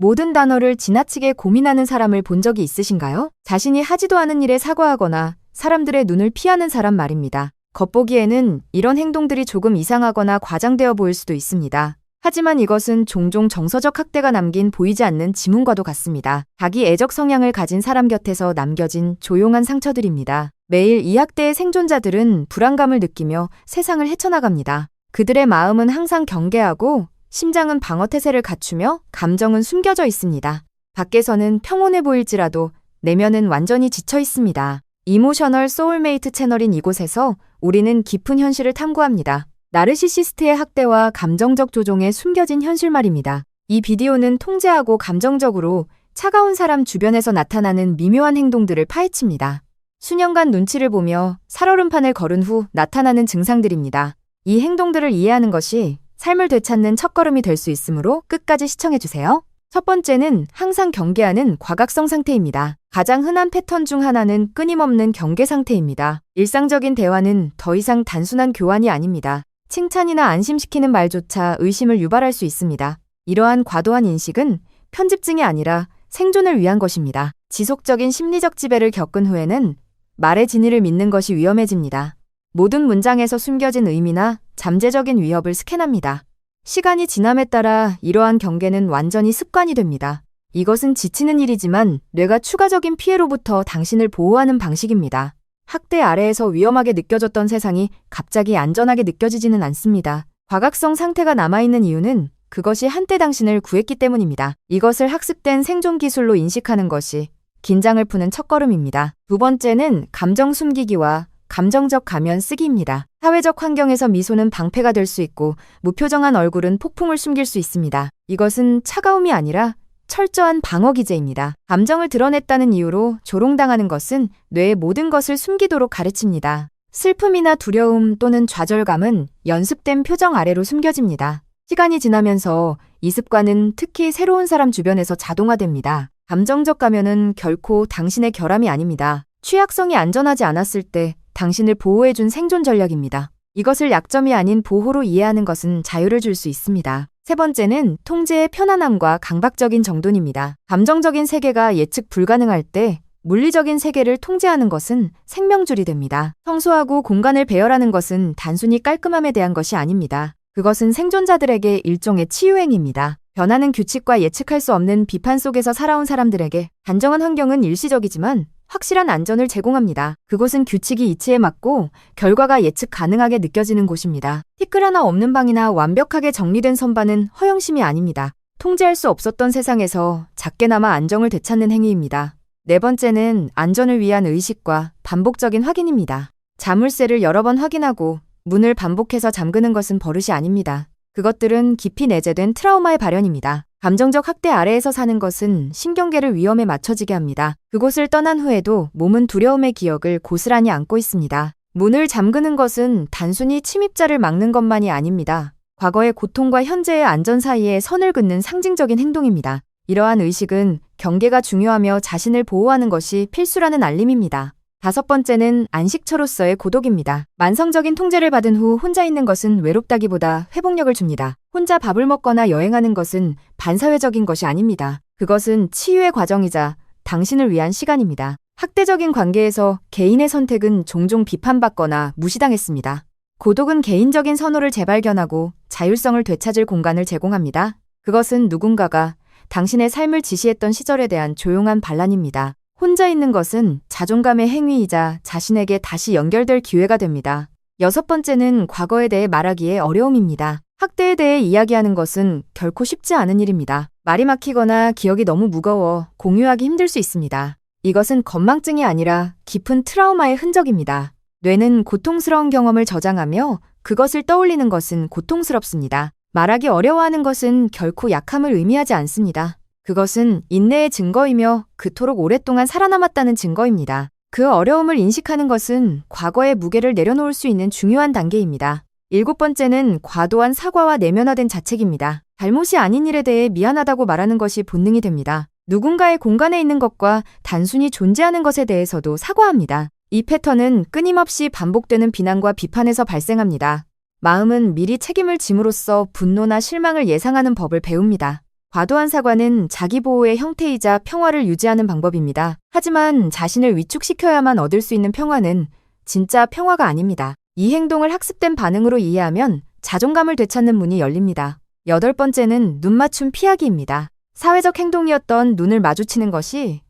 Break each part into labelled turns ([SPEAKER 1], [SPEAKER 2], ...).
[SPEAKER 1] 모든 단어를 지나치게 고민하는 사람을 본 적이 있으신가요? 자신이 하지도 않은 일에 사과하거나 사람들의 눈을 피하는 사람 말입니다. 겉보기에는 이런 행동들이 조금 이상하거나 과장되어 보일 수도 있습니다. 하지만 이것은 종종 정서적 학대가 남긴 보이지 않는 지문과도 같습니다. 자기 애적 성향을 가진 사람 곁에서 남겨진 조용한 상처들입니다. 매일 이 학대의 생존자들은 불안감을 느끼며 세상을 헤쳐나갑니다. 그들의 마음은 항상 경계하고 심장은 방어태세를 갖추며 감정은 숨겨져 있습니다. 밖에서는 평온해 보일지라도 내면은 완전히 지쳐 있습니다. 이모셔널 소울메이트 채널인 이곳에서 우리는 깊은 현실을 탐구합니다. 나르시시스트의 학대와 감정적 조종의 숨겨진 현실 말입니다. 이 비디오는 통제하고 감정적으로 차가운 사람 주변에서 나타나는 미묘한 행동들을 파헤칩니다. 수년간 눈치를 보며 살얼음판을 걸은 후 나타나는 증상들입니다. 이 행동들을 이해하는 것이 삶을 되찾는 첫걸음이 될 수 있으므로 끝까지 시청해주세요. 첫 번째는 항상 경계하는 과각성 상태입니다. 가장 흔한 패턴 중 하나는 끊임없는 경계 상태입니다. 일상적인 대화는 더 이상 단순한 교환이 아닙니다. 칭찬이나 안심시키는 말조차 의심을 유발할 수 있습니다. 이러한 과도한 인식은 편집증이 아니라 생존을 위한 것입니다. 지속적인 심리적 지배를 겪은 후에는 말의 진위를 믿는 것이 위험해집니다. 모든 문장에서 숨겨진 의미나 잠재적인 위협을 스캔합니다. 시간이 지남에 따라 이러한 경계는 완전히 습관이 됩니다. 이것은 지치는 일이지만 뇌가 추가적인 피해로부터 당신을 보호하는 방식입니다. 학대 아래에서 위험하게 느껴졌던 세상이 갑자기 안전하게 느껴지지는 않습니다. 과각성 상태가 남아있는 이유는 그것이 한때 당신을 구했기 때문입니다. 이것을 학습된 생존 기술로 인식하는 것이 긴장을 푸는 첫걸음입니다. 두 번째는 감정 숨기기와 감정적 가면 쓰기입니다. 사회적 환경에서 미소는 방패가 될 수 있고 무표정한 얼굴은 폭풍을 숨길 수 있습니다. 이것은 차가움이 아니라 철저한 방어 기제입니다. 감정을 드러냈다는 이유로 조롱당하는 것은 뇌의 모든 것을 숨기도록 가르칩니다. 슬픔이나 두려움 또는 좌절감은 연습된 표정 아래로 숨겨집니다. 시간이 지나면서 이 습관은 특히 새로운 사람 주변에서 자동화됩니다. 감정적 가면은 결코 당신의 결함이 아닙니다. 취약성이 안전하지 않았을 때 당신을 보호해준 생존 전략입니다. 이것을 약점이 아닌 보호로 이해하는 것은 자유를 줄 수 있습니다. 세 번째는 통제의 편안함과 강박적인 정돈입니다. 감정적인 세계가 예측 불가능할 때 물리적인 세계를 통제하는 것은 생명줄이 됩니다. 청소하고 공간을 배열하는 것은 단순히 깔끔함에 대한 것이 아닙니다. 그것은 생존자들에게 일종의 치유행입니다. 변하는 규칙과 예측할 수 없는 비판 속에서 살아온 사람들에게 단정한 환경은 일시적이지만 확실한 안전을 제공합니다. 그곳은 규칙이 이치에 맞고 결과가 예측 가능하게 느껴지는 곳입니다. 티끌 하나 없는 방이나 완벽하게 정리된 선반은 허영심이 아닙니다. 통제할 수 없었던 세상에서 작게나마 안정을 되찾는 행위입니다. 네 번째는 안전을 위한 의식과 반복적인 확인입니다. 자물쇠를 여러 번 확인하고 문을 반복해서 잠그는 것은 버릇이 아닙니다. 그것들은 깊이 내재된 트라우마의 발현입니다. 감정적 학대 아래에서 사는 것은 신경계를 위험에 맞춰지게 합니다. 그곳을 떠난 후에도 몸은 두려움의 기억을 고스란히 안고 있습니다. 문을 잠그는 것은 단순히 침입자를 막는 것만이 아닙니다. 과거의 고통과 현재의 안전 사이에 선을 긋는 상징적인 행동입니다. 이러한 의식은 경계가 중요하며 자신을 보호하는 것이 필수라는 알림입니다. 다섯 번째는 안식처로서의 고독입니다. 만성적인 통제를 받은 후 혼자 있는 것은 외롭다기보다 회복력을 줍니다. 혼자 밥을 먹거나 여행하는 것은 반사회적인 것이 아닙니다. 그것은 치유의 과정이자 당신을 위한 시간입니다. 학대적인 관계에서 개인의 선택은 종종 비판받거나 무시당했습니다. 고독은 개인적인 선호를 재발견하고 자율성을 되찾을 공간을 제공합니다. 그것은 누군가가 당신의 삶을 지시했던 시절에 대한 조용한 반란입니다. 혼자 있는 것은 자존감의 행위이자 자신에게 다시 연결될 기회가 됩니다. 여섯 번째는 과거에 대해 말하기의 어려움입니다. 학대에 대해 이야기하는 것은 결코 쉽지 않은 일입니다. 말이 막히거나 기억이 너무 무거워 공유하기 힘들 수 있습니다. 이것은 건망증이 아니라 깊은 트라우마의 흔적입니다. 뇌는 고통스러운 경험을 저장하며 그것을 떠올리는 것은 고통스럽습니다. 말하기 어려워하는 것은 결코 약함을 의미하지 않습니다. 그것은 인내의 증거이며 그토록 오랫동안 살아남았다는 증거입니다. 그 어려움을 인식하는 것은 과거의 무게를 내려놓을 수 있는 중요한 단계입니다. 일곱 번째는 과도한 사과와 내면화된 자책입니다. 잘못이 아닌 일에 대해 미안하다고 말하는 것이 본능이 됩니다. 누군가의 공간에 있는 것과 단순히 존재하는 것에 대해서도 사과합니다. 이 패턴은 끊임없이 반복되는 비난과 비판에서 발생합니다. 마음은 미리 책임을 짐으로써 분노나 실망을 예상하는 법을 배웁니다. 과도한 사과는 자기 보호의 형태이자 평화를 유지하는 방법입니다. 하지만 자신을 위축시켜야만 얻을 수 있는 평화는 진짜 평화가 아닙니다. 이 행동을 학습된 반응으로 이해하면 자존감을 되찾는 문이 열립니다. 8번째는 눈 맞춤 피하기입니다. 사회적 행동이었던 눈을 마주치는 것이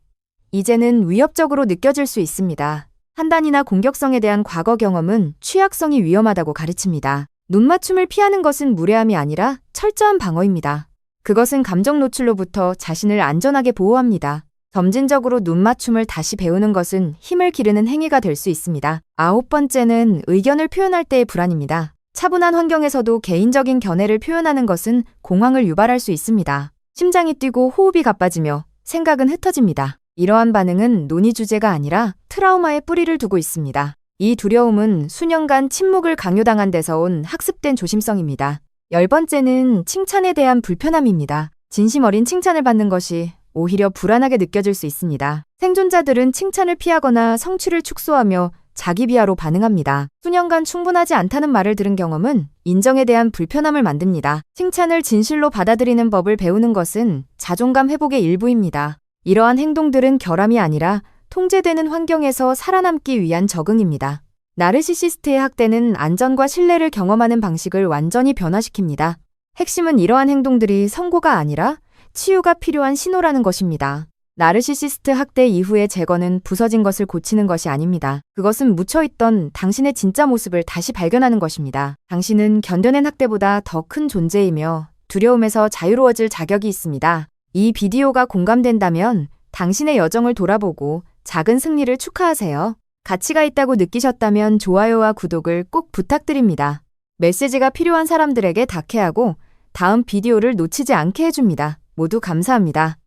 [SPEAKER 1] 이제는 위협적으로 느껴질 수 있습니다. 판단이나 공격성에 대한 과거 경험은 취약성이 위험하다고 가르칩니다. 눈 맞춤을 피하는 것은 무례함이 아니라 철저한 방어입니다. 그것은 감정 노출로부터 자신을 안전하게 보호합니다. 점진적으로 눈 맞춤을 다시 배우는 것은 힘을 기르는 행위가 될 수 있습니다. 9번째는 의견을 표현할 때의 불안입니다. 차분한 환경에서도 개인적인 견해를 표현하는 것은 공황을 유발할 수 있습니다. 심장이 뛰고 호흡이 가빠지며 생각은 흩어집니다. 이러한 반응은 논의 주제가 아니라 트라우마에 뿌리를 두고 있습니다. 이 두려움은 수년간 침묵을 강요당한 데서 온 학습된 조심성입니다. 10번째는 칭찬에 대한 불편함입니다. 진심 어린 칭찬을 받는 것이 오히려 불안하게 느껴질 수 있습니다. 생존자들은 칭찬을 피하거나 성취를 축소하며 자기 비하로 반응합니다. 수년간 충분하지 않다는 말을 들은 경험은 인정에 대한 불편함을 만듭니다. 칭찬을 진실로 받아들이는 법을 배우는 것은 자존감 회복의 일부입니다. 이러한 행동들은 결함이 아니라 통제되는 환경에서 살아남기 위한 적응입니다. 나르시시스트의 학대는 안전과 신뢰를 경험하는 방식을 완전히 변화시킵니다. 핵심은 이러한 행동들이 선고가 아니라 치유가 필요한 신호라는 것입니다. 나르시시스트 학대 이후의 제거는 부서진 것을 고치는 것이 아닙니다. 그것은 묻혀있던 당신의 진짜 모습을 다시 발견하는 것입니다. 당신은 견뎌낸 학대보다 더 큰 존재이며 두려움에서 자유로워질 자격이 있습니다. 이 비디오가 공감된다면 당신의 여정을 돌아보고 작은 승리를 축하하세요. 가치가 있다고 느끼셨다면 좋아요와 구독을 꼭 부탁드립니다. 메시지가 필요한 사람들에게 닿게 하고 다음 비디오를 놓치지 않게 해줍니다. 모두 감사합니다.